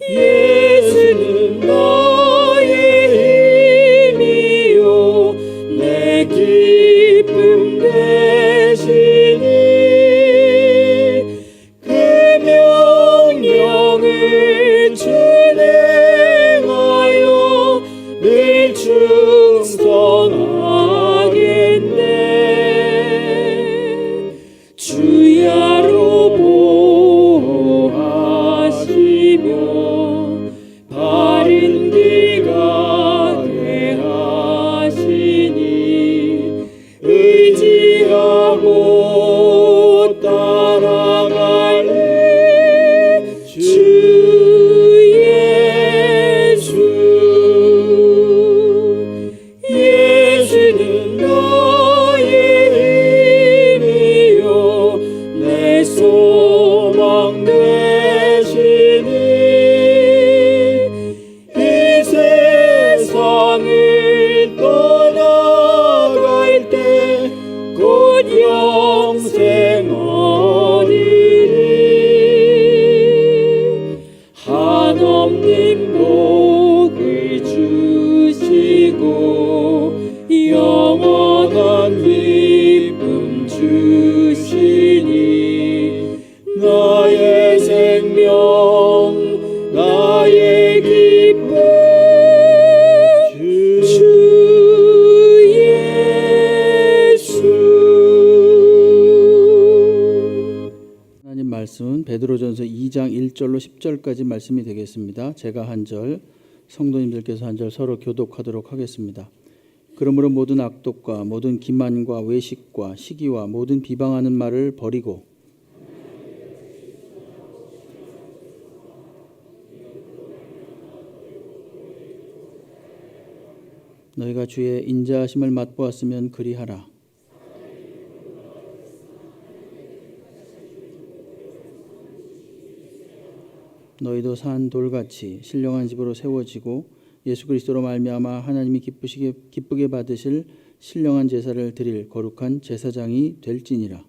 예수는 나의 힘이요 내 기쁨 되시니 그 명령을 준행하여 늘 충성하겠네. 주야로 보호하시며 바른 길 가게 하시니 의지하고 따라갈래. 주 예수는 나의 힘이요 내 소망 되시니 이 세상을 떠나갈 때 곧 영생 얻으리. 한없는 복을 주시고 영원한 기쁨 주시니 나의 생명 나의 기쁨 주 예수. 하나님 말씀은 베드로전서 2장 1절로 10절까지 말씀이 되겠습니다. 제가 한 절, 성도님들께서 한 절 서로 교독하도록 하겠습니다. 그러므로 모든 악독과 모든 기만과 외식과 시기와 모든 비방하는 말을 버리고 너희가 주의 인자하심을 맛보았으면 그리하라. 너희도 산 돌같이 신령한 집으로 세워지고 예수 그리스도로 말미암아 하나님이 기쁘게 받으실 신령한 제사를 드릴 거룩한 제사장이 될지니라.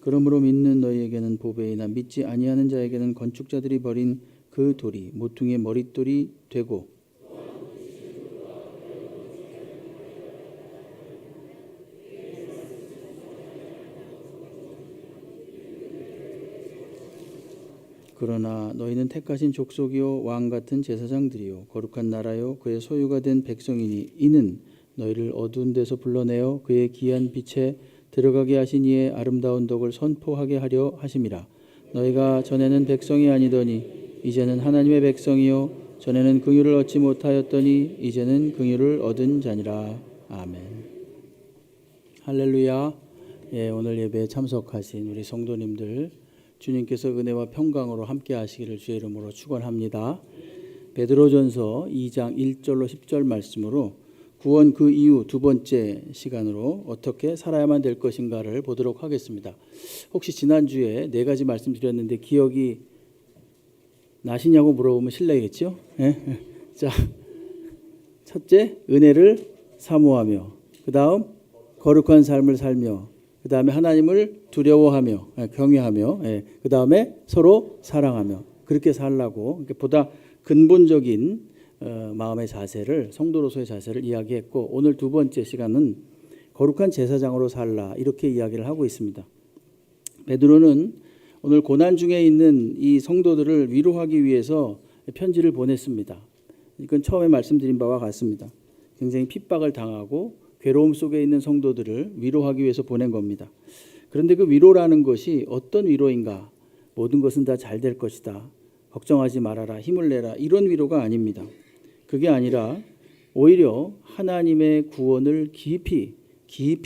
그러므로 믿는 너희에게는 보배이나 믿지 아니하는 자에게는 건축자들이 버린 그 돌이 모퉁이의 머릿돌이 되고 그러나 너희는 택하신 족속이요 왕 같은 제사장들이요 거룩한 나라요 그의 소유가 된 백성이니 이는 너희를 어두운 데서 불러내어 그의 귀한 빛에 들어가게 하신 이의 아름다운 덕을 선포하게 하려 하심이라. 너희가 전에는 백성이 아니더니 이제는 하나님의 백성이요 전에는 긍휼을 얻지 못하였더니 이제는 긍휼을 얻은 자니라. 아멘. 할렐루야. 오늘 예배에 참석하신 우리 성도님들 주님께서 은혜와 평강으로 함께 하시기를 주의 이름으로 축원합니다. 베드로전서 2장 1절로 10절 말씀으로 구원 그 이후 두 번째 시간으로 어떻게 살아야만 될 것인가를 보도록 하겠습니다. 혹시 지난주에 네 가지 말씀드렸는데 기억이 나시냐고 물어보면 실례겠죠? 자, 첫째, 은혜를 사모하며, 그 다음 거룩한 삶을 살며, 그 다음에 하나님을 두려워하며 경외하며, 그 다음에 서로 사랑하며 그렇게 살라고 보다 근본적인 마음의 자세를, 성도로서의 자세를 이야기했고, 오늘 두 번째 시간은 거룩한 제사장으로 살라 이렇게 이야기를 하고 있습니다. 베드로는 오늘 고난 중에 있는 이 성도들을 위로하기 위해서 편지를 보냈습니다. 이건 처음에 말씀드린 바와 같습니다. 굉장히 핍박을 당하고 괴로움 속에 있는 성도들을 위로하기 위해서 보낸 겁니다. 그런데 그 위로라는 것이 어떤 위로인가? 모든 것은 다 잘 될 것이다. 걱정하지 말아라. 힘을 내라. 이런 위로가 아닙니다. 그게 아니라 오히려 하나님의 구원을 깊이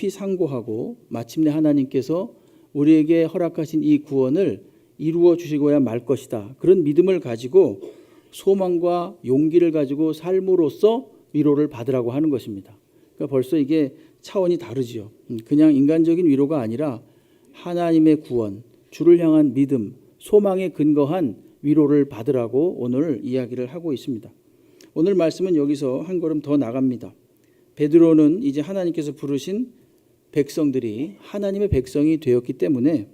상고하고 마침내 하나님께서 우리에게 허락하신 이 구원을 이루어 주시고야 말 것이다. 그런 믿음을 가지고 소망과 용기를 가지고 삶으로써 위로를 받으라고 하는 것입니다. 그러니까 벌써 이게 차원이 다르죠. 그냥 인간적인 위로가 아니라 하나님의 구원, 주를 향한 믿음, 소망에 근거한 위로를 받으라고 오늘 이야기를 하고 있습니다. 오늘 말씀은 여기서 한 걸음 더 나갑니다. 베드로는 이제 하나님께서 부르신 백성들이 하나님의 백성이 되었기 때문에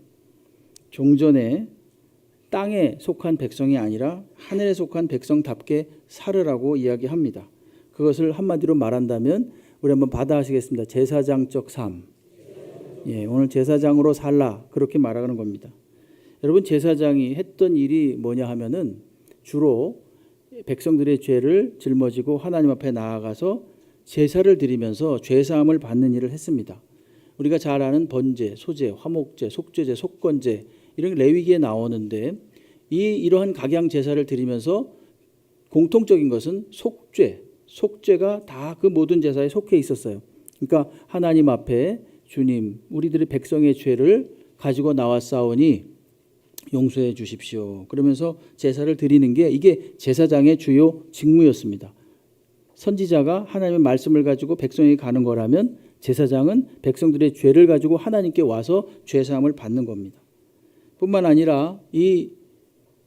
종전에 땅에 속한 백성이 아니라 하늘에 속한 백성답게 살으라고 이야기합니다. 그것을 한마디로 말한다면 우리 한번 받아하시겠습니다. 제사장적 삶. 오늘 제사장으로 살라 그렇게 말하는 겁니다. 여러분, 제사장이 했던 일이 뭐냐 하면은 주로 백성들의 죄를 짊어지고 하나님 앞에 나아가서 제사를 드리면서 죄사함을 받는 일을 했습니다. 우리가 잘 아는 번제, 소제, 화목제, 속죄제, 속건제 이런 레위기에 나오는데 이러한 각양 제사를 드리면서 공통적인 것은 속죄가 다 그 모든 제사에 속해 있었어요. 그러니까 하나님 앞에 주님, 우리들의 백성의 죄를 가지고 나왔사오니 용서해 주십시오. 그러면서 제사를 드리는 게 이게 제사장의 주요 직무였습니다. 선지자가 하나님의 말씀을 가지고 백성에게 가는 거라면 제사장은 백성들의 죄를 가지고 하나님께 와서 죄사함을 받는 겁니다. 뿐만 아니라 이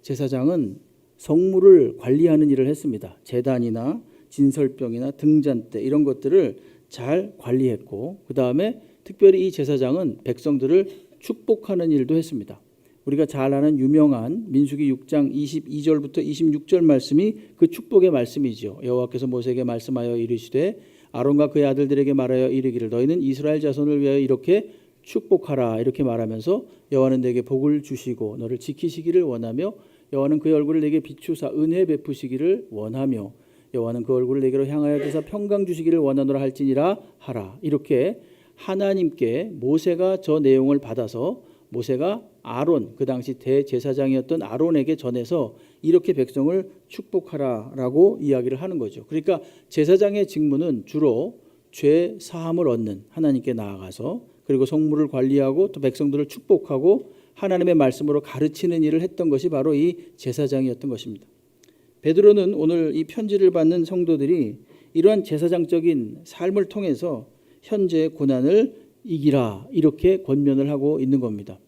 제사장은 성물을 관리하는 일을 했습니다. 제단이나 진설병이나 등잔대 이런 것들을 잘 관리했고, 그 다음에 특별히 이 제사장은 백성들을 축복하는 일도 했습니다. 우리가 잘 아는 유명한 민수기 6장 22절부터 26절 말씀이 그 축복의 말씀이죠. 여호와께서 모세에게 말씀하여 이르시되 아론과 그의 아들들에게 말하여 이르기를 너희는 이스라엘 자손을 위하여 이렇게 축복하라 이렇게 말하면서 여호와는 내게 복을 주시고 너를 지키시기를 원하며 여호와는 그의 얼굴을 내게 비추사 은혜 베푸시기를 원하며 여호와는 그 얼굴을 내게로 향하여 드사 평강 주시기를 원하노라 할지니라 하라. 이렇게 하나님께 모세가 저 내용을 받아서 모세가 아론, 그 당시 대제사장이었던 아론에게 전해서 이렇게 백성을 축복하라라고 이야기를 하는 거죠. 그러니까 제사장의 직무는 주로 죄 사함을 얻는, 하나님께 나아가서 그리고 성물을 관리하고 또 백성들을 축복하고 하나님의 말씀으로 가르치는 일을 했던 것이 바로 이 제사장이었던 것입니다. 베드로는 오늘 이 편지를 받는 성도들이 이러한 제사장적인 삶을 통해서 현재의 고난을 이기라 이렇게 권면을 하고 있는 겁니다.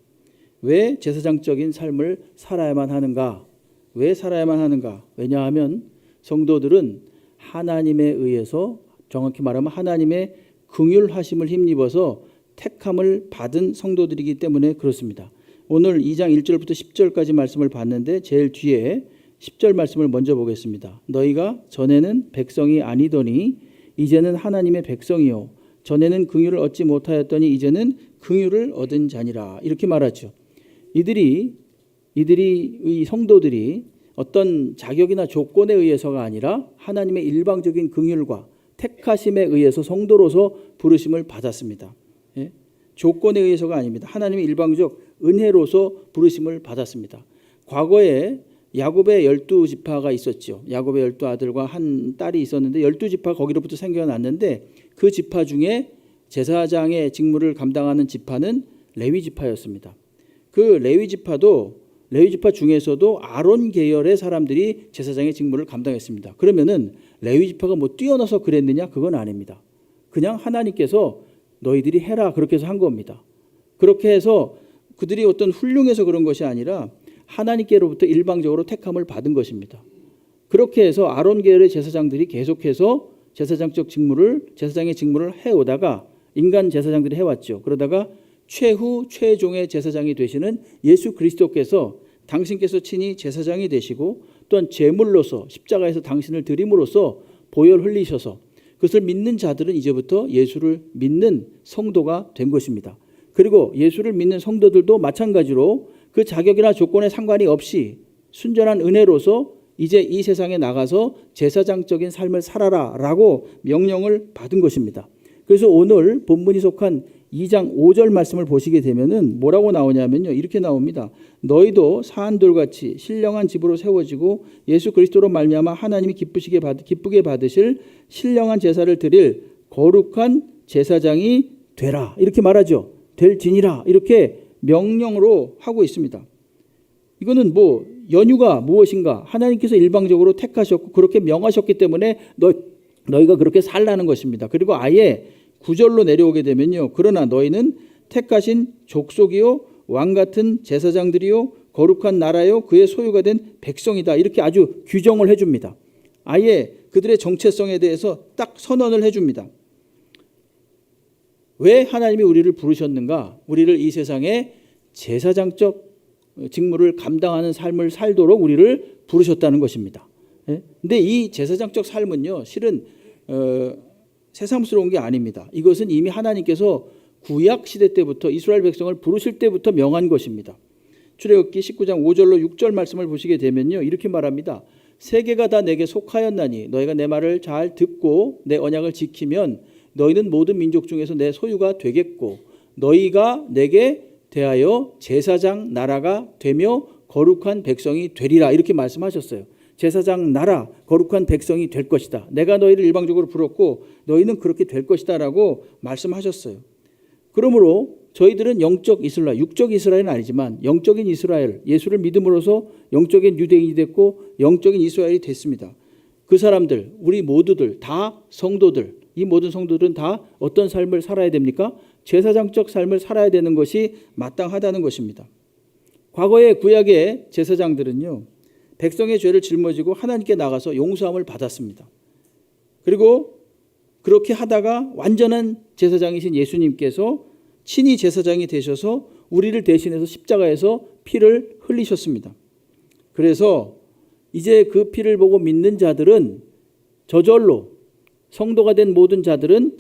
왜 제사장적인 삶을 살아야만 하는가? 왜 살아야만 하는가? 왜냐하면 성도들은 하나님에 의해서, 정확히 말하면 하나님의 긍휼하심을 힘입어서 택함을 받은 성도들이기 때문에 그렇습니다. 오늘 2장 1절부터 10절까지 말씀을 봤는데 제일 뒤에 10절 말씀을 먼저 보겠습니다. 너희가 전에는 백성이 아니더니 이제는 하나님의 백성이요 전에는 긍휼을 얻지 못하였더니 이제는 긍휼을 얻은 자니라 이렇게 말하죠. 이 성도들이 어떤 자격이나 조건에 의해서가 아니라 하나님의 일방적인 긍휼과 택하심에 의해서 성도로서 부르심을 받았습니다. 조건에 의해서가 아닙니다. 하나님의 일방적 은혜로서 부르심을 받았습니다. 과거에 야곱의 12지파가 있었죠. 야곱의 12아들과 한 딸이 있었는데 12지파 거기로부터 생겨났는데 그 지파 중에 제사장의 직무를 감당하는 지파는 레위지파였습니다. 그 레위지파 중에서도 아론 계열의 사람들이 제사장의 직무를 감당했습니다. 그러면은 레위지파가 뭐 뛰어나서 그랬느냐? 그건 아닙니다. 그냥 하나님께서 너희들이 해라 그렇게 해서 한 겁니다. 그렇게 해서 그들이 어떤 훌륭해서 그런 것이 아니라 하나님께로부터 일방적으로 택함을 받은 것입니다. 그렇게 해서 아론 계열의 제사장들이 계속해서 제사장의 직무를 해오다가 인간 제사장들이 해왔죠. 그러다가 최종의 제사장이 되시는 예수 그리스도께서 당신께서 친히 제사장이 되시고 또한 제물로서 십자가에서 당신을 드림으로써 보혈 흘리셔서 그것을 믿는 자들은 이제부터 예수를 믿는 성도가 된 것입니다. 그리고 예수를 믿는 성도들도 마찬가지로 그 자격이나 조건에 상관이 없이 순전한 은혜로서 이제 이 세상에 나가서 제사장적인 삶을 살아라라고 명령을 받은 것입니다. 그래서 오늘 본문이 속한 2장 5절 말씀을 보시게 되면은 뭐라고 나오냐면요. 이렇게 나옵니다. 너희도 사안돌같이 신령한 집으로 세워지고 예수 그리스도로 말미암아 하나님이 기쁘게 받으실 신령한 제사를 드릴 거룩한 제사장이 되라. 이렇게 말하죠. 될지니라. 이렇게 명령으로 하고 있습니다. 이거는 뭐 연유가 무엇인가? 하나님께서 일방적으로 택하셨고 그렇게 명하셨기 때문에 너희가 그렇게 살라는 것입니다. 그리고 아예 9절로 내려오게 되면요. 그러나 너희는 택하신 족속이요 왕 같은 제사장들이요 거룩한 나라요 그의 소유가 된 백성이다. 이렇게 아주 규정을 해줍니다. 아예 그들의 정체성에 대해서 딱 선언을 해줍니다. 왜 하나님이 우리를 부르셨는가? 우리를 이 세상에 제사장적 직무를 감당하는 삶을 살도록 우리를 부르셨다는 것입니다. 근데 이 제사장적 삶은요, 실은 새삼스러운 게 아닙니다. 이것은 이미 하나님께서 구약 시대 때부터 이스라엘 백성을 부르실 때부터 명한 것입니다. 출애굽기 19장 5절로 6절 말씀을 보시게 되면요, 이렇게 말합니다. 세계가 다 내게 속하였나니 너희가 내 말을 잘 듣고 내 언약을 지키면 너희는 모든 민족 중에서 내 소유가 되겠고 너희가 내게 대하여 제사장 나라가 되며 거룩한 백성이 되리라. 이렇게 말씀하셨어요. 제사장 나라, 거룩한 백성이 될 것이다. 내가 너희를 일방적으로 불렀고 너희는 그렇게 될 것이다 라고 말씀하셨어요. 그러므로 저희들은 영적 이스라엘, 육적 이스라엘은 아니지만 영적인 이스라엘, 예수를 믿음으로써 영적인 유대인이 됐고 영적인 이스라엘이 됐습니다. 그 사람들, 우리 모두들 다 성도들, 이 모든 성도들은 다 어떤 삶을 살아야 됩니까? 제사장적 삶을 살아야 되는 것이 마땅하다는 것입니다. 과거의 구약의 제사장들은요, 백성의 죄를 짊어지고 하나님께 나가서 용서함을 받았습니다. 그리고 그렇게 하다가 완전한 제사장이신 예수님께서 친히 제사장이 되셔서 우리를 대신해서 십자가에서 피를 흘리셨습니다. 그래서 이제 그 피를 보고 믿는 자들은 저절로 성도가 된 모든 자들은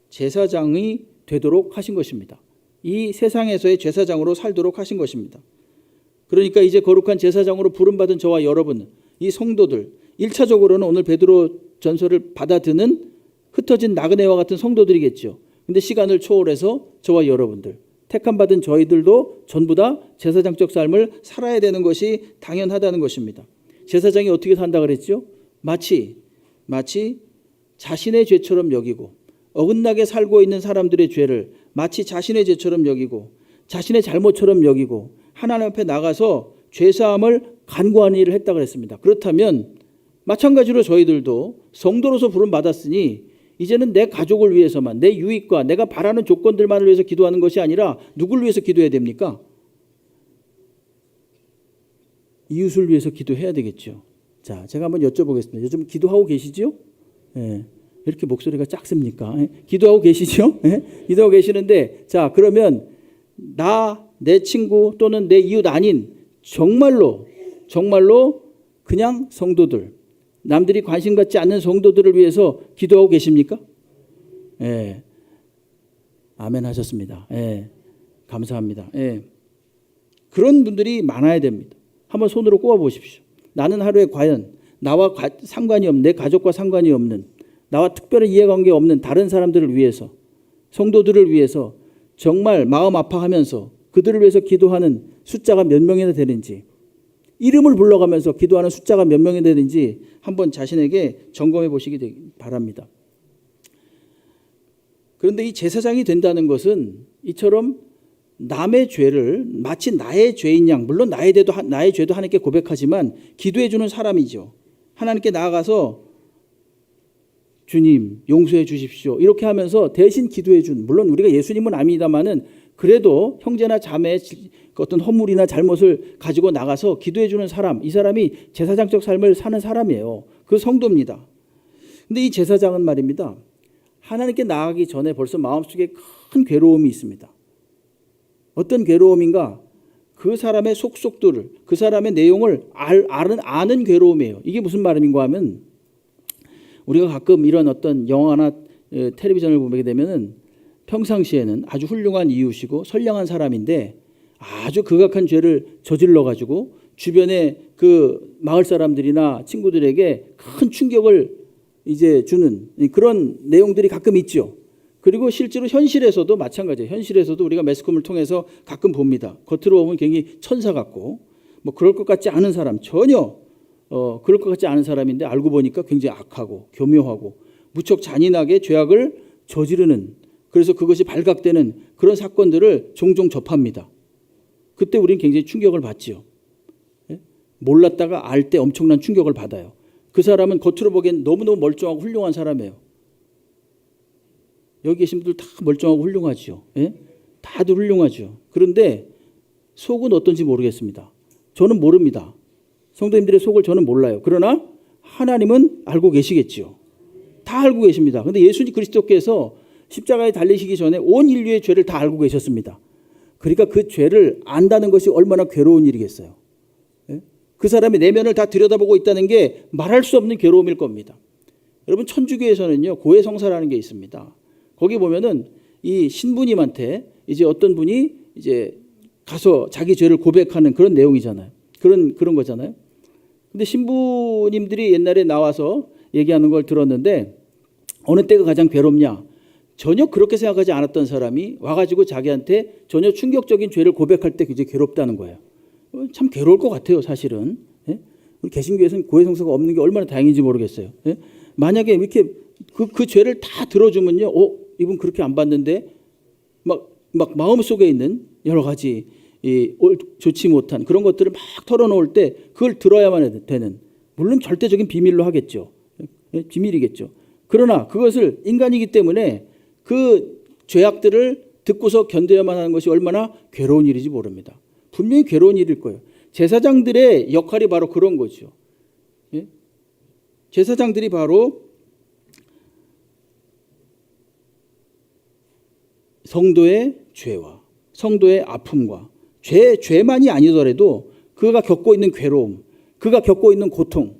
제사장이 되도록 하신 것입니다. 이 세상에서의 제사장으로 살도록 하신 것입니다. 그러니까 이제 거룩한 제사장으로 부름받은 저와 여러분, 이 성도들, 1차적으로는 오늘 베드로 전서를 받아드는 흩어진 나그네와 같은 성도들이겠죠. 근데 시간을 초월해서 저와 여러분들, 택함받은 저희들도 전부 다 제사장적 삶을 살아야 되는 것이 당연하다는 것입니다. 제사장이 어떻게 산다 그랬죠? 마치 자신의 죄처럼 여기고 어긋나게 살고 있는 사람들의 죄를 마치 자신의 죄처럼 여기고 자신의 잘못처럼 여기고 하나님 앞에 나가서 죄사함을 간구하는 일을 했다고 했습니다. 그렇다면 마찬가지로 저희들도 성도로서 부름받았으니 이제는 내 가족을 위해서만, 내 유익과 내가 바라는 조건들만을 위해서 기도하는 것이 아니라 누굴 위해서 기도해야 됩니까? 이웃을 위해서 기도해야 되겠죠. 자, 제가 한번 여쭤보겠습니다. 요즘 기도하고 계시죠? 예. 이렇게 목소리가 작습니까? 예? 기도하고 계시죠? 예? 기도하고 계시는데, 자, 그러면 내 친구 또는 내 이웃 아닌 정말로 그냥 성도들, 남들이 관심 갖지 않는 성도들을 위해서 기도하고 계십니까? 예. 아멘 하셨습니다. 예. 감사합니다. 예. 그런 분들이 많아야 됩니다. 한번 손으로 꼽아 보십시오. 나는 하루에 과연 나와 상관이 없는, 내 가족과 상관이 없는, 나와 특별한 이해관계 없는 다른 사람들을 위해서, 성도들을 위해서 정말 마음 아파하면서 그들을 위해서 기도하는 숫자가 몇 명이나 되는지, 이름을 불러가면서 기도하는 숫자가 몇 명이 되는지 한번 자신에게 점검해 보시기 바랍니다. 그런데 이 제사장이 된다는 것은 이처럼 남의 죄를 마치 나의 죄인 양, 물론 나의 죄도 하나님께 고백하지만 기도해 주는 사람이죠. 하나님께 나아가서 주님 용서해 주십시오 이렇게 하면서 대신 기도해 준, 물론 우리가 예수님은 아닙니다마는 그래도 형제나 자매의 어떤 허물이나 잘못을 가지고 나가서 기도해 주는 사람, 이 사람이 제사장적 삶을 사는 사람이에요. 그 성도입니다. 근데 이 제사장은 말입니다, 하나님께 나아가기 전에 벌써 마음속에 큰 괴로움이 있습니다. 어떤 괴로움인가? 그 사람의 속속들을, 그 사람의 내용을 아는 괴로움이에요. 이게 무슨 말인가 하면, 우리가 가끔 이런 어떤 영화나 텔레비전을 보게 되면은 평상시에는 아주 훌륭한 이웃이고 선량한 사람인데 아주 극악한 죄를 저질러 가지고 주변의 그 마을 사람들이나 친구들에게 큰 충격을 이제 주는 그런 내용들이 가끔 있죠. 그리고 실제로 현실에서도 마찬가지예요. 현실에서도 우리가 매스컴을 통해서 가끔 봅니다. 겉으로 보면 굉장히 천사 같고 뭐 그럴 것 같지 않은 사람, 전혀 그럴 것 같지 않은 사람인데 알고 보니까 굉장히 악하고 교묘하고 무척 잔인하게 죄악을 저지르는, 그래서 그것이 발각되는 그런 사건들을 종종 접합니다. 그때 우리는 굉장히 충격을 받지요. 몰랐다가 알 때 엄청난 충격을 받아요. 그 사람은 겉으로 보기엔 너무너무 멀쩡하고 훌륭한 사람이에요. 여기 계신 분들 다 멀쩡하고 훌륭하죠. 예? 다들 훌륭하죠. 그런데 속은 어떤지 모르겠습니다. 저는 모릅니다. 성도님들의 속을 저는 몰라요. 그러나 하나님은 알고 계시겠지요. 다 알고 계십니다. 그런데 예수 그리스도께서 십자가에 달리시기 전에 온 인류의 죄를 다 알고 계셨습니다. 그러니까 그 죄를 안다는 것이 얼마나 괴로운 일이겠어요. 예? 그 사람의 내면을 다 들여다보고 있다는 게 말할 수 없는 괴로움일 겁니다. 여러분, 천주교에서는요, 고해성사라는 게 있습니다. 거기 보면은 이 신부님한테 이제 어떤 분이 이제 가서 자기 죄를 고백하는 그런 내용이잖아요. 그런 거잖아요. 근데 신부님들이 옛날에 나와서 얘기하는 걸 들었는데 어느 때가 가장 괴롭냐? 전혀 그렇게 생각하지 않았던 사람이 와가지고 자기한테 전혀 충격적인 죄를 고백할 때 굉장히 괴롭다는 거예요. 참 괴로울 것 같아요, 사실은. 예? 우리 개신교에서는 고해성사가 없는 게 얼마나 다행인지 모르겠어요. 예? 만약에 이렇게 그 죄를 다 들어주면요, 이분 그렇게 안 받는데 막 마음속에 있는 여러 가지 좋지 못한 그런 것들을 막 털어놓을 때 그걸 들어야만 되는, 물론 절대적인 비밀로 하겠죠. 예? 비밀이겠죠. 그러나 그것을 인간이기 때문에 그 죄악들을 듣고서 견뎌야만 하는 것이 얼마나 괴로운 일인지 모릅니다. 분명히 괴로운 일일 거예요. 제사장들의 역할이 바로 그런 거죠. 예? 제사장들이 바로 성도의 죄와 성도의 아픔과 죄만이 아니더라도 그가 겪고 있는 괴로움, 그가 겪고 있는 고통,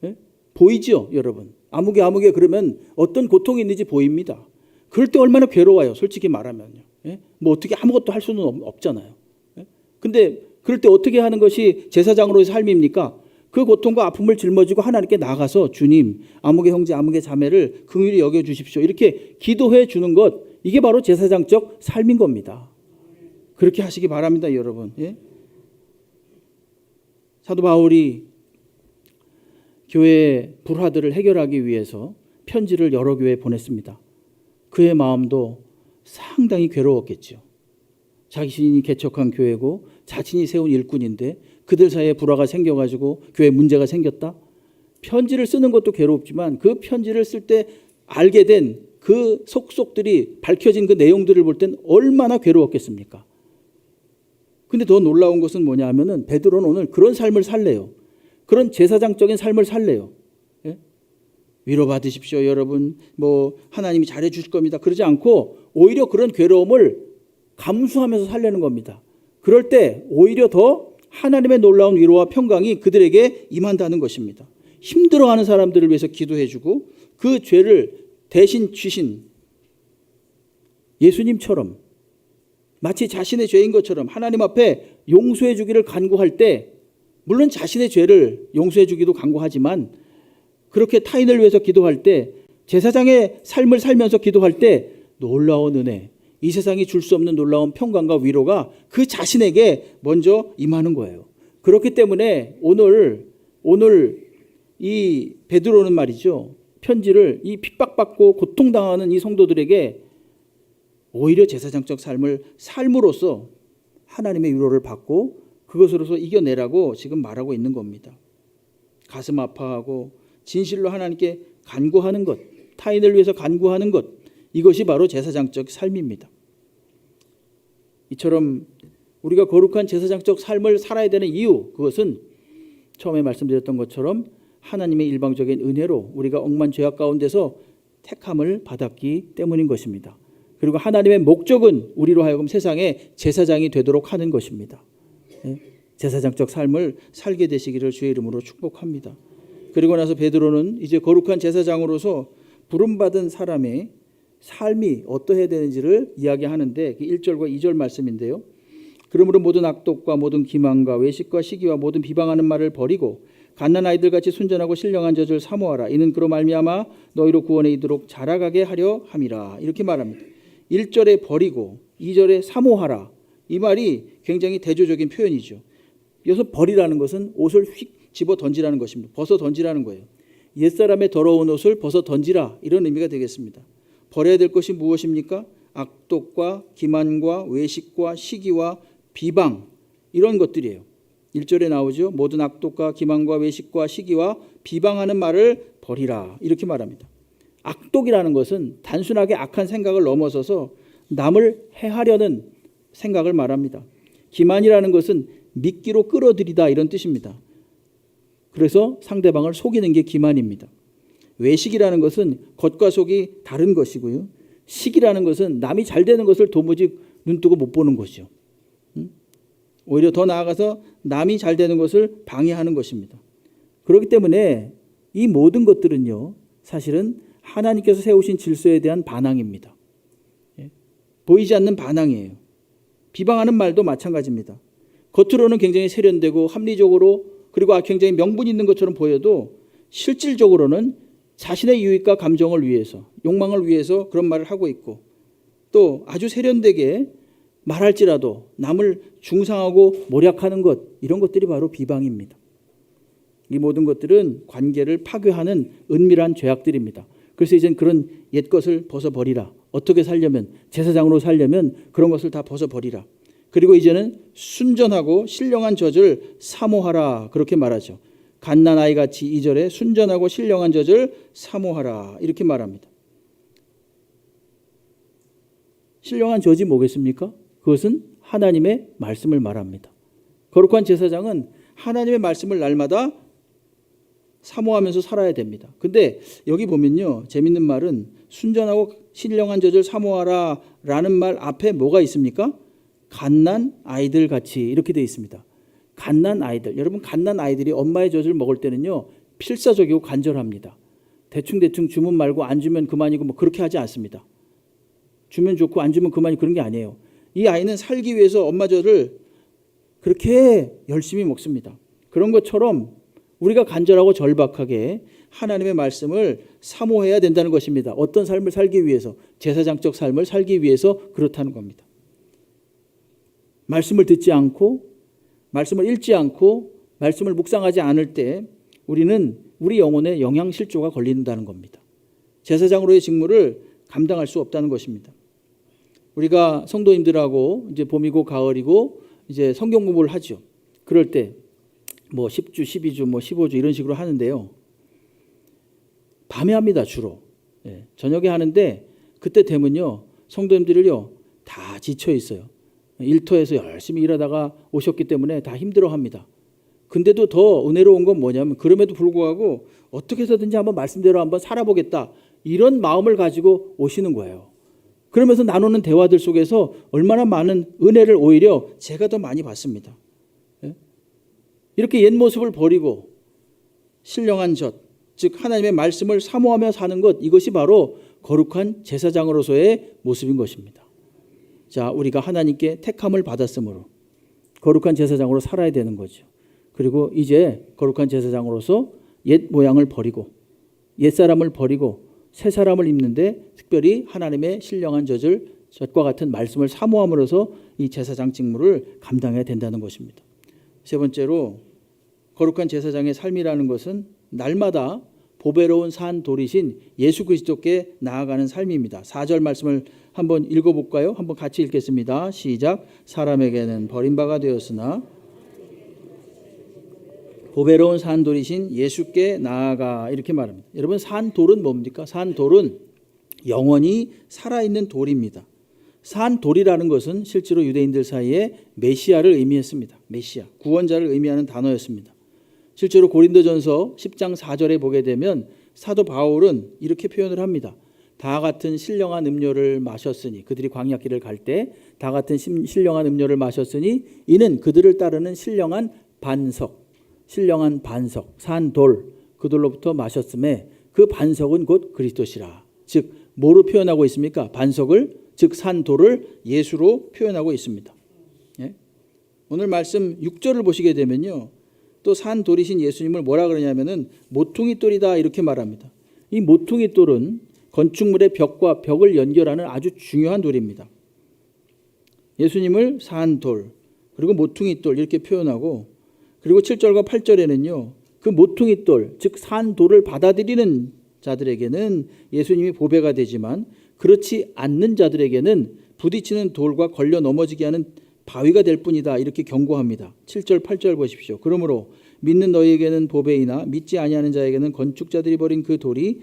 예? 보이죠, 여러분? 아무개 그러면 어떤 고통이 있는지 보입니다. 그럴 때 얼마나 괴로워요, 솔직히 말하면요. 예? 뭐 어떻게 아무것도 할 수는 없잖아요. 예? 근데 그럴 때 어떻게 하는 것이 제사장으로의 삶입니까? 그 고통과 아픔을 짊어지고 하나님께 나가서 주님, 아무개 형제, 아무개 자매를 긍휼히 여겨주십시오, 이렇게 기도해 주는 것, 이게 바로 제사장적 삶인 겁니다. 그렇게 하시기 바랍니다, 여러분. 예? 사도 바울이 교회의 불화들을 해결하기 위해서 편지를 여러 교회에 보냈습니다. 그의 마음도 상당히 괴로웠겠죠. 자신이 개척한 교회고 자신이 세운 일꾼인데 그들 사이에 불화가 생겨가지고 교회에 문제가 생겼다. 편지를 쓰는 것도 괴롭지만 그 편지를 쓸 때 알게 된 그 속속들이 밝혀진 그 내용들을 볼 땐 얼마나 괴로웠겠습니까? 근데 더 놀라운 것은 뭐냐 하면은 베드로는 오늘 그런 삶을 살래요. 그런 제사장적인 삶을 살래요. 예? 위로받으십시오, 여러분. 뭐 하나님이 잘해 주실 겁니다. 그러지 않고 오히려 그런 괴로움을 감수하면서 살려는 겁니다. 그럴 때 오히려 더 하나님의 놀라운 위로와 평강이 그들에게 임한다는 것입니다. 힘들어하는 사람들을 위해서 기도해주고 그 죄를 대신 지신 예수님처럼 마치 자신의 죄인 것처럼 하나님 앞에 용서해 주기를 간구할 때, 물론 자신의 죄를 용서해 주기도 간구하지만 그렇게 타인을 위해서 기도할 때, 제사장의 삶을 살면서 기도할 때 놀라운 은혜, 이 세상이 줄 수 없는 놀라운 평강과 위로가 그 자신에게 먼저 임하는 거예요. 그렇기 때문에 오늘 이 베드로는 말이죠, 편지를 이 핍박받고 고통당하는 이 성도들에게 오히려 제사장적 삶을 삶으로써 하나님의 위로를 받고 그것으로서 이겨내라고 지금 말하고 있는 겁니다. 가슴 아파하고 진실로 하나님께 간구하는 것, 타인을 위해서 간구하는 것, 이것이 바로 제사장적 삶입니다. 이처럼 우리가 거룩한 제사장적 삶을 살아야 되는 이유, 그것은 처음에 말씀드렸던 것처럼 하나님의 일방적인 은혜로 우리가 억만 죄악 가운데서 택함을 받았기 때문인 것입니다. 그리고 하나님의 목적은 우리로 하여금 세상의 제사장이 되도록 하는 것입니다. 제사장적 삶을 살게 되시기를 주의 이름으로 축복합니다. 그리고 나서 베드로는 이제 거룩한 제사장으로서 부름받은 사람의 삶이 어떠해야 되는지를 이야기하는데 1절과 2절 말씀인데요. 그러므로 모든 악독과 모든 기만과 외식과 시기와 모든 비방하는 말을 버리고 갓난 아이들같이 순전하고 신령한 젖을 사모하라. 이는 그로 말미암아 너희로 구원에 이르도록 자라가게 하려 함이라. 이렇게 말합니다. 1절에 버리고 2절에 사모하라. 이 말이 굉장히 대조적인 표현이죠. 여기서 버리라는 것은 옷을 휙 집어 던지라는 것입니다. 벗어 던지라는 거예요. 옛사람의 더러운 옷을 벗어 던지라, 이런 의미가 되겠습니다. 버려야 될 것이 무엇입니까? 악독과 기만과 외식과 시기와 비방, 이런 것들이에요. 1절에 나오죠. 모든 악독과 기만과 외식과 시기와 비방하는 말을 버리라, 이렇게 말합니다. 악독이라는 것은 단순하게 악한 생각을 넘어서서 남을 해하려는 생각을 말합니다. 기만이라는 것은 미끼로 끌어들이다 이런 뜻입니다. 그래서 상대방을 속이는 게 기만입니다. 외식이라는 것은 겉과 속이 다른 것이고요. 식이라는 것은 남이 잘 되는 것을 도무지 눈뜨고 못 보는 것이죠. 오히려 더 나아가서 남이 잘 되는 것을 방해하는 것입니다. 그렇기 때문에 이 모든 것들은요, 사실은 하나님께서 세우신 질서에 대한 반항입니다. 보이지 않는 반항이에요. 비방하는 말도 마찬가지입니다. 겉으로는 굉장히 세련되고 합리적으로 그리고 굉장히 명분 있는 것처럼 보여도 실질적으로는 자신의 유익과 감정을 위해서, 욕망을 위해서 그런 말을 하고 있고, 또 아주 세련되게 말할지라도 남을 중상하고 모략하는 것, 이런 것들이 바로 비방입니다. 이 모든 것들은 관계를 파괴하는 은밀한 죄악들입니다. 그래서 이젠 그런 옛것을 벗어버리라. 어떻게 살려면, 제사장으로 살려면 그런 것을 다 벗어버리라. 그리고 이제는 순전하고 신령한 젖을 사모하라, 그렇게 말하죠. 갓난아이 같이 2절에 순전하고 신령한 젖을 사모하라, 이렇게 말합니다. 신령한 젖이 뭐겠습니까? 그것은 하나님의 말씀을 말합니다. 거룩한 제사장은 하나님의 말씀을 날마다 사모하면서 살아야 됩니다. 근데 여기 보면요, 재밌는 말은 순전하고 신령한 젖을 사모하라 라는 말 앞에 뭐가 있습니까? 갓난 아이들 같이, 이렇게 되어 있습니다. 갓난 아이들. 여러분, 갓난 아이들이 엄마의 젖을 먹을 때는요, 필사적이고 간절합니다. 대충 주면 말고 안 주면 그만이고 뭐 그렇게 하지 않습니다. 주면 좋고 안 주면 그만이, 그런 게 아니에요. 이 아이는 살기 위해서 엄마 젖을 그렇게 열심히 먹습니다. 그런 것처럼 우리가 간절하고 절박하게 하나님의 말씀을 사모해야 된다는 것입니다. 어떤 삶을 살기 위해서, 제사장적 삶을 살기 위해서 그렇다는 겁니다. 말씀을 듣지 않고, 말씀을 읽지 않고, 말씀을 묵상하지 않을 때 우리는 우리 영혼에 영양실조가 걸린다는 겁니다. 제사장으로의 직무를 감당할 수 없다는 것입니다. 우리가 성도님들하고 이제 봄이고 가을이고 이제 성경 공부를 하죠. 그럴 때 뭐 10주, 12주, 뭐 15주 이런 식으로 하는데요. 밤에 합니다, 주로. 저녁에 하는데 그때 되면요, 성도님들을요, 다 지쳐 있어요. 일터에서 열심히 일하다가 오셨기 때문에 다 힘들어합니다. 근데도 더 은혜로운 건 뭐냐면, 그럼에도 불구하고 어떻게 해서든지 한번 말씀대로 한번 살아보겠다, 이런 마음을 가지고 오시는 거예요. 그러면서 나누는 대화들 속에서 얼마나 많은 은혜를 오히려 제가 더 많이 받습니다. 이렇게 옛 모습을 버리고 신령한 젖, 즉 하나님의 말씀을 사모하며 사는 것, 이것이 바로 거룩한 제사장으로서의 모습인 것입니다. 자, 우리가 하나님께 택함을 받았으므로 거룩한 제사장으로 살아야 되는 거죠. 그리고 이제 거룩한 제사장으로서 옛 모양을 버리고 옛 사람을 버리고 새 사람을 입는데, 특별히 하나님의 신령한 젖과 같은 말씀을 사모함으로써 이 제사장 직무를 감당해야 된다는 것입니다. 세 번째로, 거룩한 제사장의 삶이라는 것은 날마다 보배로운 산 돌이신 예수 그리스도께 나아가는 삶입니다. 4절 말씀을 한번 읽어볼까요? 한번 같이 읽겠습니다. 시작. 사람에게는 버림바가 되었으나 보배로운 산 돌이신 예수께 나아가, 이렇게 말합니다. 여러분, 산 돌은 뭡니까? 산 돌은 영원히 살아있는 돌입니다. 산 돌이라는 것은 실제로 유대인들 사이에 메시아를 의미했습니다. 메시아, 구원자를 의미하는 단어였습니다. 실제로 고린도전서 10장 4절에 보게 되면 사도 바울은 이렇게 표현을 합니다. 다 같은 신령한 음료를 마셨으니, 그들이 광야길을 갈 때 다 같은 신령한 음료를 마셨으니 이는 그들을 따르는 신령한 반석, 산돌, 그들로부터 마셨음에 그 반석은 곧 그리스도시라. 즉 뭐로 표현하고 있습니까? 반석을, 즉 산돌을 예수로 표현하고 있습니다. 오늘 말씀 6절을 보시게 되면요, 또 산돌이신 예수님을 뭐라 그러냐면은 모퉁이 돌이다, 이렇게 말합니다. 이 모퉁이 돌은 건축물의 벽과 벽을 연결하는 아주 중요한 돌입니다. 예수님을 산돌, 그리고 모퉁이 돌, 이렇게 표현하고, 그리고 7절과 8절에는요, 그 모퉁이 돌, 즉 산돌을 받아들이는 자들에게는 예수님이 보배가 되지만, 그렇지 않는 자들에게는 부딪히는 돌과 걸려 넘어지게 하는 바위가 될 뿐이다, 이렇게 경고합니다. 7절 8절 보십시오. 그러므로 믿는 너희에게는 보배이나 믿지 아니하는 자에게는 건축자들이 버린 그 돌이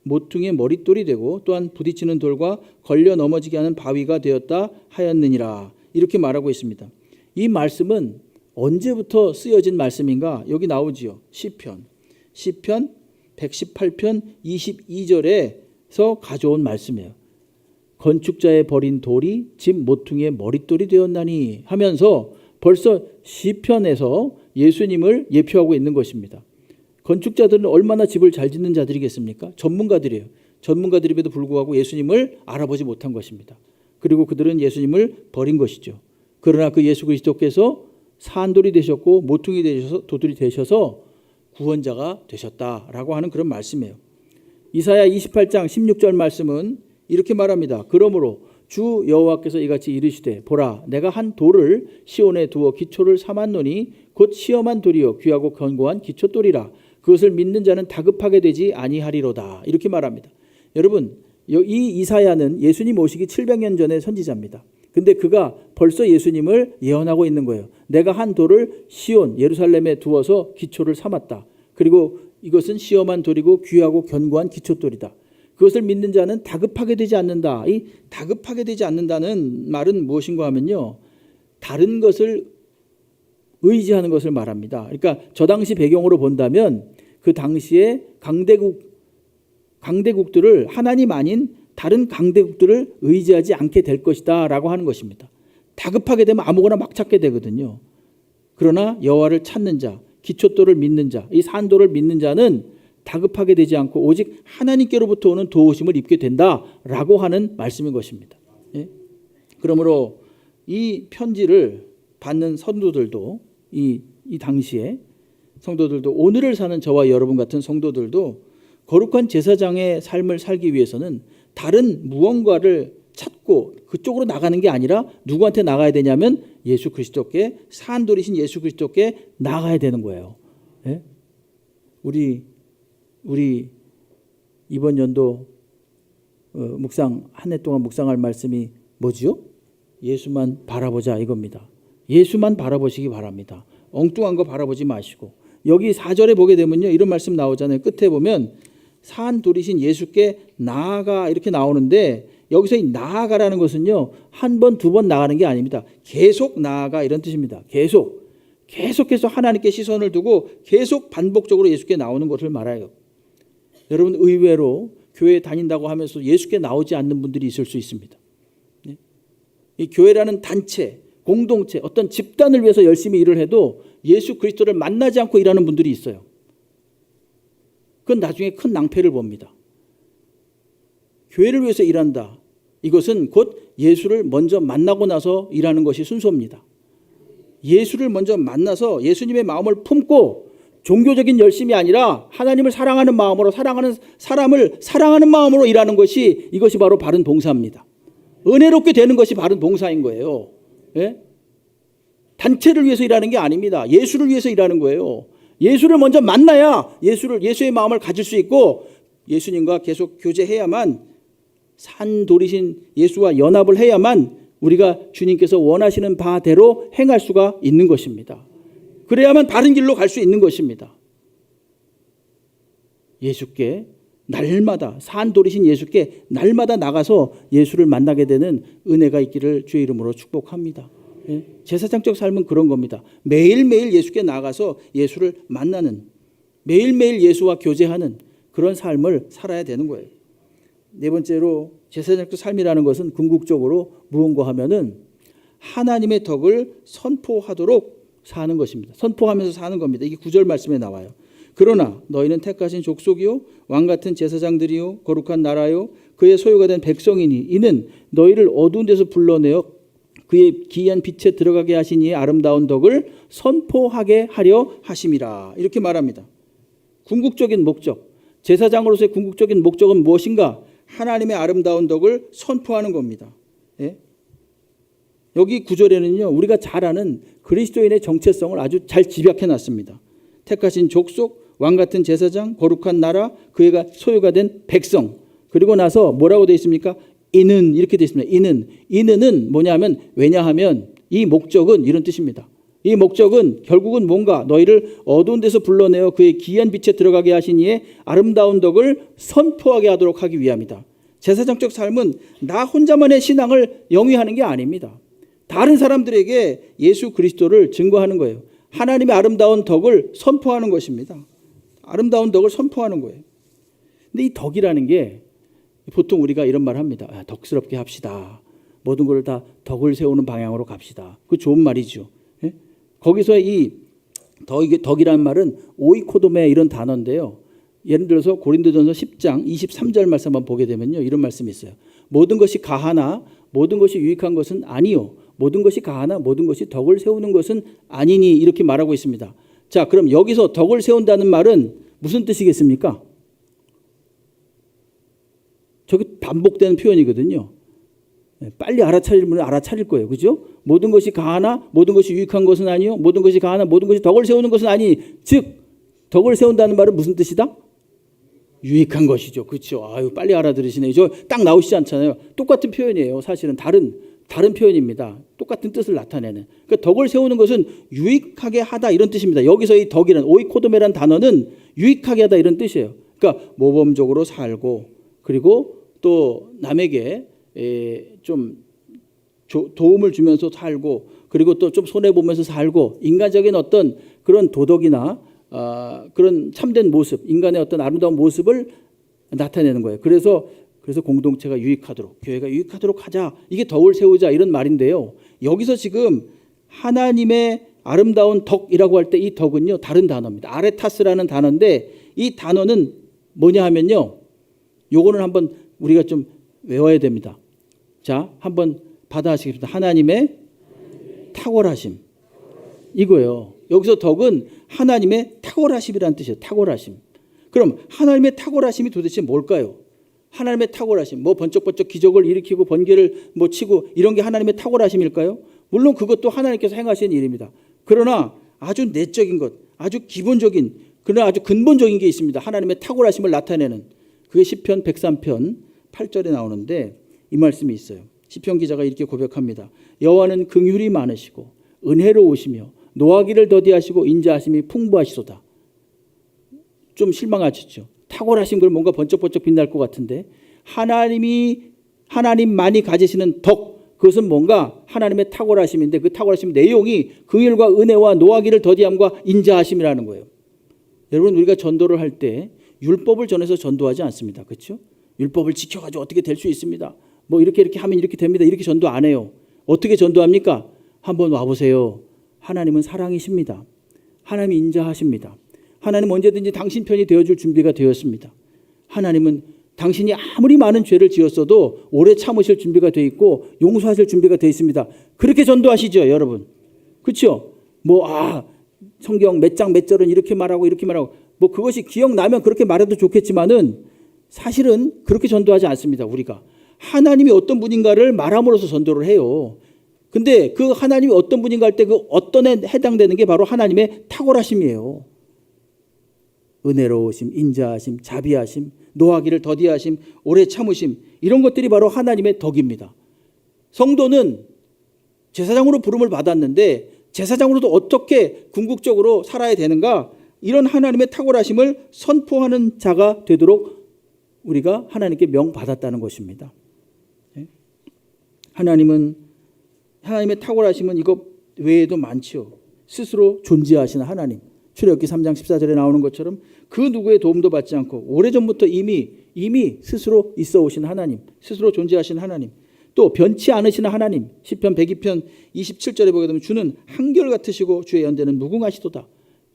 모퉁이의 머릿돌이 되고, 또한 부딪히는 돌과 걸려 넘어지게 하는 바위가 되었다 하였느니라, 이렇게 말하고 있습니다. 이 말씀은 언제부터 쓰여진 말씀인가? 여기 나오지요. 시편 118편 22절에서 가져온 말씀이에요. 건축자의 버린 돌이 집 모퉁이의 머릿돌이 되었나니 하면서 벌써 시편에서 예수님을 예표하고 있는 것입니다. 건축자들은 얼마나 집을 잘 짓는 자들이겠습니까? 전문가들이에요. 전문가들임에도 불구하고 예수님을 알아보지 못한 것입니다. 그리고 그들은 예수님을 버린 것이죠. 그러나 그 예수 그리스도께서 산돌이 되셨고 모퉁이 되셔서 도들이 되셔서 구원자가 되셨다라고 하는 그런 말씀이에요. 이사야 28장 16절 말씀은 이렇게 말합니다. 그러므로 주 여호와께서 이같이 이르시되 보라 내가 한 돌을 시온에 두어 기초를 삼았노니 곧 시험한 돌이요 귀하고 견고한 기초돌이라 그것을 믿는 자는 다급하게 되지 아니하리로다. 이렇게 말합니다. 여러분 이 이사야는 예수님 오시기 700년 전의 선지자입니다. 근데 그가 벌써 예수님을 예언하고 있는 거예요. 내가 한 돌을 시온 예루살렘에 두어서 기초를 삼았다. 그리고 이것은 시험한 돌이고 귀하고 견고한 기초돌이다. 그것을 믿는 자는 다급하게 되지 않는다. 이 다급하게 되지 않는다는 말은 무엇인가 하면요. 다른 것을 의지하는 것을 말합니다. 그러니까 저 당시 배경으로 본다면 그 당시에 강대국들을 하나님 아닌 다른 강대국들을 의지하지 않게 될 것이다 라고 하는 것입니다. 다급하게 되면 아무거나 막 찾게 되거든요. 그러나 여호와를 찾는 자, 기초돌을 믿는 자, 이 산돌을 믿는 자는 다급하게 되지 않고 오직 하나님께로부터 오는 도우심을 입게 된다라고 하는 말씀인 것입니다. 예? 그러므로 이 편지를 받는 성도들도 이 당시에 성도들도 오늘을 사는 저와 여러분 같은 성도들도 거룩한 제사장의 삶을 살기 위해서는 다른 무언가를 찾고 그쪽으로 나가는 게 아니라 누구한테 나가야 되냐면 예수 그리스도께 산돌이신 예수 그리스도께 나가야 되는 거예요. 예? 우리 이번 연도 묵상 한 해 동안 묵상할 말씀이 뭐지요? 예수만 바라보자 이겁니다. 예수만 바라보시기 바랍니다. 엉뚱한 거 바라보지 마시고 여기 4절에 보게 되면요 이런 말씀 나오잖아요. 끝에 보면 산돌이신 예수께 나아가 이렇게 나오는데 여기서 이 나아가라는 것은요 한 번, 두 번 나가는 게 아닙니다. 계속 나아가 이런 뜻입니다. 계속해서 하나님께 시선을 두고 계속 반복적으로 예수께 나오는 것을 말해요. 여러분 의외로 교회 다닌다고 하면서 예수께 나오지 않는 분들이 있을 수 있습니다. 이 교회라는 단체, 공동체, 어떤 집단을 위해서 열심히 일을 해도 예수 그리스도를 만나지 않고 일하는 분들이 있어요. 그건 나중에 큰 낭패를 봅니다. 교회를 위해서 일한다. 이것은 곧 예수를 먼저 만나고 나서 일하는 것이 순서입니다. 예수를 먼저 만나서 예수님의 마음을 품고 종교적인 열심이 아니라 하나님을 사랑하는 마음으로 사랑하는 사람을 사랑하는 마음으로 일하는 것이 이것이 바로 바른 봉사입니다. 은혜롭게 되는 것이 바른 봉사인 거예요. 예? 단체를 위해서 일하는 게 아닙니다. 예수를 위해서 일하는 거예요. 예수를 먼저 만나야 예수의 마음을 가질 수 있고 예수님과 계속 교제해야만 산돌이신 예수와 연합을 해야만 우리가 주님께서 원하시는 바대로 행할 수가 있는 것입니다. 그래야만 바른 길로 갈 수 있는 것입니다. 예수께 날마다 산돌이신 예수께 날마다 나가서 예수를 만나게 되는 은혜가 있기를 주의 이름으로 축복합니다. 제사장적 삶은 그런 겁니다. 매일매일 예수께 나가서 예수를 만나는 매일매일 예수와 교제하는 그런 삶을 살아야 되는 거예요. 네 번째로 제사장적 삶이라는 것은 궁극적으로 무언가 하면은 하나님의 덕을 선포하도록 사는 것입니다. 선포하면서 사는 겁니다. 이게 9절 말씀에 나와요. 그러나 너희는 택하신 족속이요 왕같은 제사장들이요 거룩한 나라요 그의 소유가 된 백성이니 이는 너희를 어두운 데서 불러내어 그의 기이한 빛에 들어가게 하신 이의 아름다운 덕을 선포하게 하려 하심이라. 이렇게 말합니다. 궁극적인 목적, 제사장으로서의 궁극적인 목적은 무엇인가? 하나님의 아름다운 덕을 선포하는 겁니다. 예? 여기 9절에는요 우리가 잘 아는 그리스도인의 정체성을 아주 잘 집약해 놨습니다. 택하신 족속, 왕같은 제사장, 거룩한 나라, 그의 소유가 된 백성. 그리고 나서 뭐라고 되어 있습니까? 이는 이렇게 되어 있습니다. 이는은 뭐냐면 왜냐하면 이 목적은 이런 뜻입니다. 이 목적은 결국은 뭔가 너희를 어두운 데서 불러내어 그의 기이한 빛에 들어가게 하신 이의 아름다운 덕을 선포하게 하도록 하기 위함이다. 제사장적 삶은 나 혼자만의 신앙을 영위하는 게 아닙니다. 다른 사람들에게 예수 그리스도를 증거하는 거예요. 하나님의 아름다운 덕을 선포하는 것입니다. 아름다운 덕을 선포하는 거예요. 근데 이 덕이라는 게 보통 우리가 이런 말 합니다. 덕스럽게 합시다. 모든 걸 다 덕을 세우는 방향으로 갑시다. 그 좋은 말이죠. 예? 거기서 이 덕이라는 말은 오이코도메 이런 단어인데요. 예를 들어서 고린도전서 10장 23절 말씀 한번 보게 되면요. 이런 말씀이 있어요. 모든 것이 가하나 모든 것이 유익한 것은 아니요. 모든 것이 가하나 모든 것이 덕을 세우는 것은 아니니 이렇게 말하고 있습니다. 자, 그럼 여기서 덕을 세운다는 말은 무슨 뜻이겠습니까? 저게 반복되는 표현이거든요. 빨리 알아차리면 알아차릴 거예요. 그죠? 모든 것이 가하나 모든 것이 유익한 것은 아니요. 모든 것이 가하나 모든 것이 덕을 세우는 것은 아니. 즉 덕을 세운다는 말은 무슨 뜻이다? 유익한 것이죠. 그렇죠. 아유, 빨리 알아들으시네요. 저 딱 나오시지 않잖아요. 똑같은 표현이에요. 사실은 다른 표현입니다. 똑같은 뜻을 나타내는. 그러니까 덕을 세우는 것은 유익하게 하다 이런 뜻입니다. 여기서 이 덕이란 오이코도메라는 단어는 유익하게 하다 이런 뜻이에요. 그러니까 모범적으로 살고 그리고 또 남에게 좀 도움을 주면서 살고 그리고 또 좀 손해 보면서 살고 인간적인 어떤 그런 도덕이나 그런 참된 모습, 인간의 어떤 아름다운 모습을 나타내는 거예요. 그래서 공동체가 유익하도록, 교회가 유익하도록 하자. 이게 덕을 세우자 이런 말인데요. 여기서 지금 하나님의 아름다운 덕이라고 할 때 이 덕은요 다른 단어입니다. 아레타스라는 단어인데 이 단어는 뭐냐 하면요. 요거는 한번 우리가 좀 외워야 됩니다. 자, 한번 받아하시겠습니다. 하나님의 탁월하심. 이거예요. 여기서 덕은 하나님의 탁월하심이라는 뜻이에요. 탁월하심. 그럼 하나님의 탁월하심이 도대체 뭘까요? 하나님의 탁월하심. 뭐 번쩍번쩍 기적을 일으키고 번개를 뭐 치고 이런 게 하나님의 탁월하심일까요? 물론 그것도 하나님께서 행하시는 일입니다. 그러나 아주 내적인 것, 아주 기본적인, 그러나 아주 근본적인 게 있습니다. 하나님의 탁월하심을 나타내는. 그게 시편 103편 8절에 나오는데 이 말씀이 있어요. 시편 기자가 이렇게 고백합니다. 여호와는 긍휼이 많으시고 은혜로우시며 노하기를 더디하시고 인자하심이 풍부하시도다. 좀 실망하시죠. 탁월하신 걸 뭔가 번쩍번쩍 빛날 것 같은데 하나님만이 가지시는 덕, 그것은 뭔가 하나님의 탁월하심인데 그 탁월하심 내용이 긍휼과 은혜와 노하기를 더디함과 인자하심이라는 거예요. 여러분, 우리가 전도를 할 때 율법을 전해서 전도하지 않습니다. 그렇죠? 율법을 지켜가지고 어떻게 될 수 있습니다. 뭐 이렇게 하면 이렇게 됩니다. 이렇게 전도 안 해요. 어떻게 전도합니까? 한번 와보세요. 하나님은 사랑이십니다. 하나님이 인자하십니다. 하나님 언제든지 당신 편이 되어줄 준비가 되었습니다. 하나님은 당신이 아무리 많은 죄를 지었어도 오래 참으실 준비가 되어 있고 용서하실 준비가 되어 있습니다. 그렇게 전도하시죠, 여러분. 그렇죠? 성경 몇 장 몇 절은 이렇게 말하고 뭐 그것이 기억나면 그렇게 말해도 좋겠지만은 사실은 그렇게 전도하지 않습니다. 우리가 하나님이 어떤 분인가를 말함으로써 전도를 해요. 근데 그 하나님이 어떤 분인가 할 때 그 어떤에 해당되는 게 바로 하나님의 탁월하심이에요. 은혜로우심, 인자하심, 자비하심, 노하기를 더디하심, 오래 참으심, 이런 것들이 바로 하나님의 덕입니다. 성도는 제사장으로 부름을 받았는데 제사장으로도 어떻게 궁극적으로 살아야 되는가, 이런 하나님의 탁월하심을 선포하는 자가 되도록 우리가 하나님께 명받았다는 것입니다. 하나님의 탁월하심은 이것 외에도 많죠. 스스로 존재하시는 하나님. 출애굽기 3장 14절에 나오는 것처럼 그 누구의 도움도 받지 않고 오래전부터 이미 스스로 있어 오신 하나님, 스스로 존재하시는 하나님, 또 변치 않으시는 하나님. 시편 102편 27절에 보게 되면 주는 한결같으시고 주의 연대는 무궁하시도다.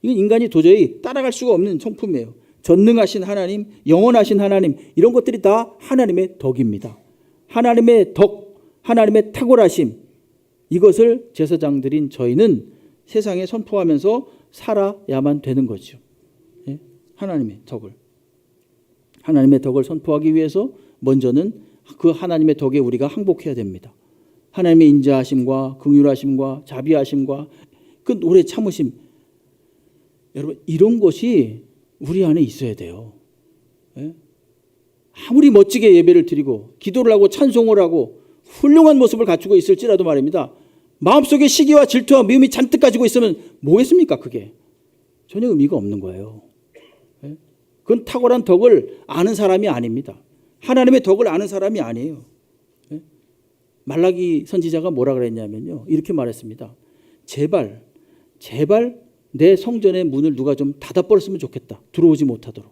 이건 인간이 도저히 따라갈 수가 없는 성품이에요. 전능하신 하나님, 영원하신 하나님, 이런 것들이 다 하나님의 덕입니다. 하나님의 덕, 하나님의 탁월하심, 이것을 제사장들인 저희는 세상에 선포하면서 살아야만 되는 거죠. 하나님의 덕을 선포하기 위해서 먼저는 그 하나님의 덕에 우리가 항복해야 됩니다. 하나님의 인자하심과 긍휼하심과 자비하심과 그 오래 참으심, 여러분, 이런 것이 우리 안에 있어야 돼요. 아무리 멋지게 예배를 드리고 기도를 하고 찬송을 하고 훌륭한 모습을 갖추고 있을지라도 말입니다. 마음속에 시기와 질투와 미움이 잔뜩 가지고 있으면 뭐겠습니까? 그게 전혀 의미가 없는 거예요. 그건 탁월한 덕을 아는 사람이 아닙니다. 하나님의 덕을 아는 사람이 아니에요. 말라기 선지자가 뭐라 그랬냐면요, 이렇게 말했습니다. 제발 내 성전의 문을 누가 좀 닫아버렸으면 좋겠다. 들어오지 못하도록.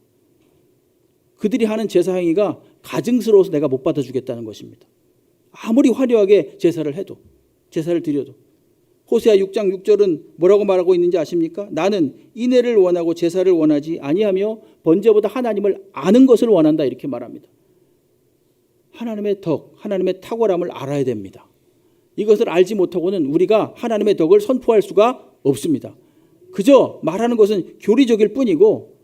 그들이 하는 제사 행위가 가증스러워서 내가 못 받아주겠다는 것입니다. 아무리 화려하게 제사를 해도, 제사를 드려도. 호세아 6장 6절은 뭐라고 말하고 있는지 아십니까? 나는 인애를 원하고 제사를 원하지 아니하며 번제보다 하나님을 아는 것을 원한다, 이렇게 말합니다. 하나님의 덕, 하나님의 탁월함을 알아야 됩니다. 이것을 알지 못하고는 우리가 하나님의 덕을 선포할 수가 없습니다. 그저 말하는 것은 교리적일 뿐이고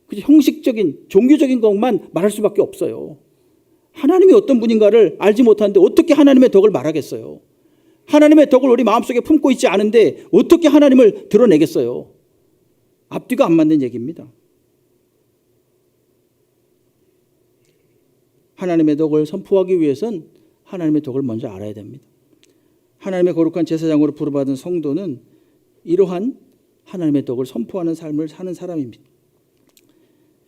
그저 형식적인 종교적인 것만 말할 수밖에 없어요. 하나님이 어떤 분인가를 알지 못하는데 어떻게 하나님의 덕을 말하겠어요? 하나님의 덕을 우리 마음속에 품고 있지 않은데 어떻게 하나님을 드러내겠어요? 앞뒤가 안 맞는 얘기입니다. 하나님의 덕을 선포하기 위해선 하나님의 덕을 먼저 알아야 됩니다. 하나님의 거룩한 제사장으로 부름받은 성도는 이러한 하나님의 덕을 선포하는 삶을 사는 사람입니다.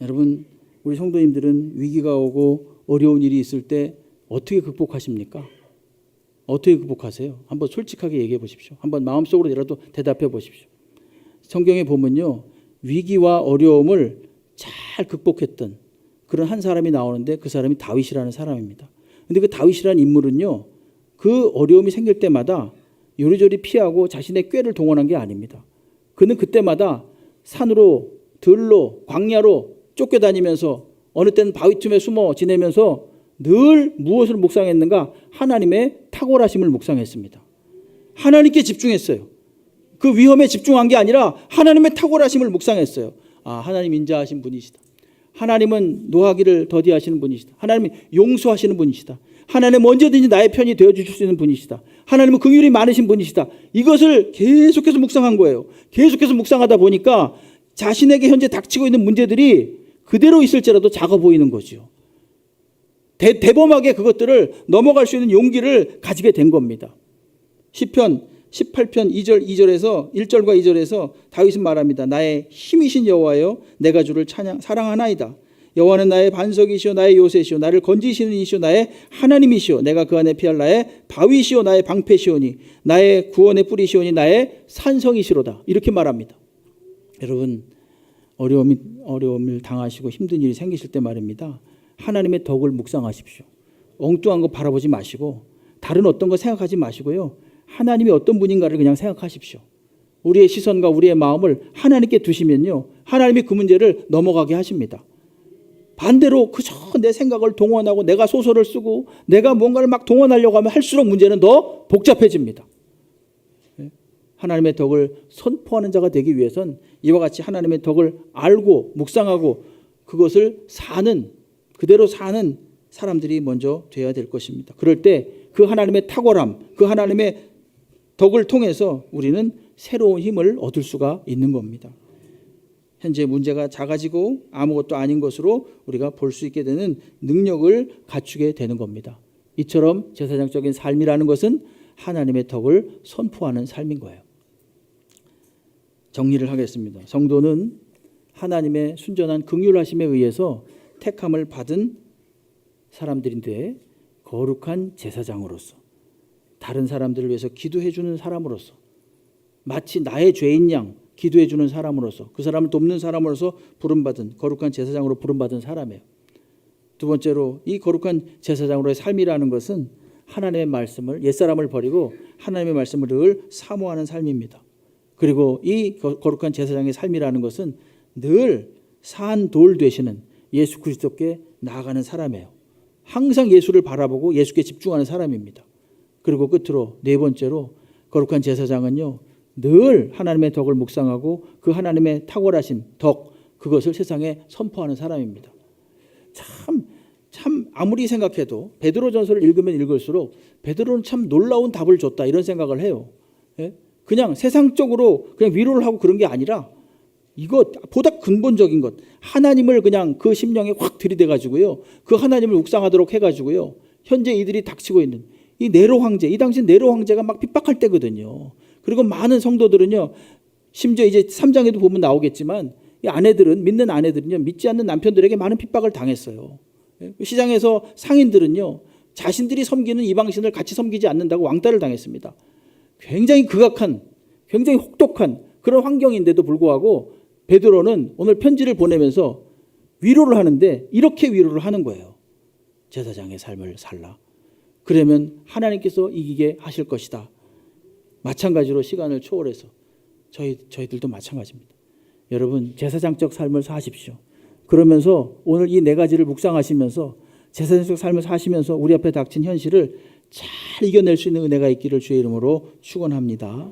여러분, 우리 성도님들은 위기가 오고 어려운 일이 있을 때 어떻게 극복하십니까? 어떻게 극복하세요? 한번 솔직하게 얘기해 보십시오. 한번 마음속으로라도 대답해 보십시오. 성경에 보면요, 위기와 어려움을 잘 극복했던 그런 한 사람이 나오는데 그 사람이 다윗이라는 사람입니다. 그런데 그 다윗이라는 인물은요, 그 어려움이 생길 때마다 요리조리 피하고 자신의 꾀를 동원한 게 아닙니다. 그는 그때마다 산으로, 들로, 광야로 쫓겨다니면서 어느 때는 바위 틈에 숨어 지내면서 늘 무엇을 묵상했는가? 하나님의 탁월하심을 묵상했습니다. 하나님께 집중했어요. 그 위험에 집중한 게 아니라 하나님의 탁월하심을 묵상했어요. 아, 하나님 인자하신 분이시다. 하나님은 노하기를 더디하시는 분이시다. 하나님은 용서하시는 분이시다. 하나님은 언제든지 나의 편이 되어주실 수 있는 분이시다. 하나님은 긍휼이 많으신 분이시다. 이것을 계속해서 묵상한 거예요. 계속해서 묵상하다 보니까 자신에게 현재 닥치고 있는 문제들이 그대로 있을지라도 작아 보이는 거죠. 대범하게 그것들을 넘어갈 수 있는 용기를 가지게 된 겁니다. 시편 18편 1절과 2절에서 다윗은 말합니다. 나의 힘이신 여호와여, 내가 주를 사랑하나이다. 여호와는 나의 반석이시오, 나의 요새시오, 나를 건지시는 이시오, 나의 하나님이시오. 내가 그 안에 피할 나의 바위시오, 나의 방패시오니, 나의 구원의 뿌리시오니, 나의 산성이시로다. 이렇게 말합니다. 여러분, 어려움을 당하시고 힘든 일이 생기실 때 말입니다. 하나님의 덕을 묵상하십시오. 엉뚱한 거 바라보지 마시고 다른 어떤 거 생각하지 마시고요. 하나님이 어떤 분인가를 그냥 생각하십시오. 우리의 시선과 우리의 마음을 하나님께 두시면요, 하나님이 그 문제를 넘어가게 하십니다. 반대로 그저 내 생각을 동원하고 내가 소설을 쓰고 내가 뭔가를 막 동원하려고 하면 할수록 문제는 더 복잡해집니다. 하나님의 덕을 선포하는 자가 되기 위해선 이와 같이 하나님의 덕을 알고 묵상하고 그것을 그대로 사는 사람들이 먼저 되어야 될 것입니다. 그럴 때 그 하나님의 탁월함, 그 하나님의 덕을 통해서 우리는 새로운 힘을 얻을 수가 있는 겁니다. 현재 문제가 작아지고 아무것도 아닌 것으로 우리가 볼 수 있게 되는 능력을 갖추게 되는 겁니다. 이처럼 제사장적인 삶이라는 것은 하나님의 덕을 선포하는 삶인 거예요. 정리를 하겠습니다. 성도는 하나님의 순전한 긍휼하심에 의해서 택함을 받은 사람들인데 거룩한 제사장으로서, 다른 사람들을 위해서 기도해 주는 사람으로서, 마치 나의 죄인 양 기도해 주는 사람으로서, 그 사람을 돕는 사람으로서 부름받은 거룩한 제사장으로 부름받은 사람이에요. 두 번째로, 이 거룩한 제사장으로의 삶이라는 것은 하나님의 말씀을, 옛사람을 버리고 하나님의 말씀을 늘 사모하는 삶입니다. 그리고 이 거룩한 제사장의 삶이라는 것은 늘 산돌 되시는 예수 그리스도께 나아가는 사람이에요. 항상 예수를 바라보고 예수께 집중하는 사람입니다. 그리고 끝으로 네 번째로, 거룩한 제사장은요, 늘 하나님의 덕을 묵상하고 그 하나님의 탁월하심, 덕, 그것을 세상에 선포하는 사람입니다. 참 아무리 생각해도 베드로전서를 읽으면 읽을수록 베드로는 참 놀라운 답을 줬다, 이런 생각을 해요. 그냥 세상적으로 그냥 위로를 하고 그런 게 아니라 이거 보다 근본적인 것, 하나님을 그냥 그 심령에 확 들이대 가지고요, 그 하나님을 묵상하도록 해 가지고요, 현재 이들이 닥치고 있는 이 네로 황제, 이 당시 네로 황제가 막 핍박할 때거든요. 그리고 많은 성도들은요, 심지어 이제 3장에도 보면 나오겠지만 이 아내들은, 믿는 아내들은요, 믿지 않는 남편들에게 많은 핍박을 당했어요. 시장에서 상인들은요, 자신들이 섬기는 이방신을 같이 섬기지 않는다고 왕따를 당했습니다. 굉장히 극악한, 굉장히 혹독한 그런 환경인데도 불구하고 베드로는 오늘 편지를 보내면서 위로를 하는데 이렇게 위로를 하는 거예요. 제사장의 삶을 살라. 그러면 하나님께서 이기게 하실 것이다. 마찬가지로 시간을 초월해서 저희들도 마찬가지입니다. 여러분 제사장적 삶을 사십시오. 그러면서 오늘 이 네 가지를 묵상하시면서 제사장적 삶을 사시면서 우리 앞에 닥친 현실을 잘 이겨낼 수 있는 은혜가 있기를 주의 이름으로 축원합니다.